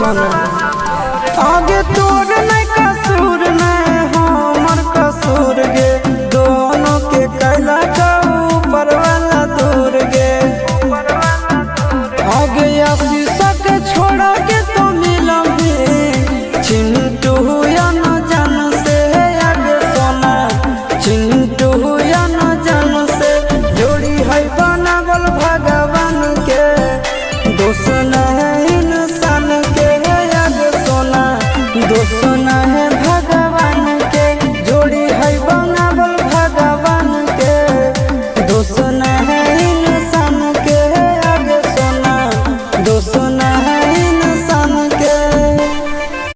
सुन आगे तोर नहीं कसूर नहीं हमर कसूर गे दोनों के कैला का ऊपर वाला दूर गे आगे आशीषा के छोड़ा के तो मिलम चिंटू या न जान से आगे सोना चिंटू या न जान से जोड़ी है बनावल भगवान के दोस्त नहीं इंसान के आगे सोना दोस्त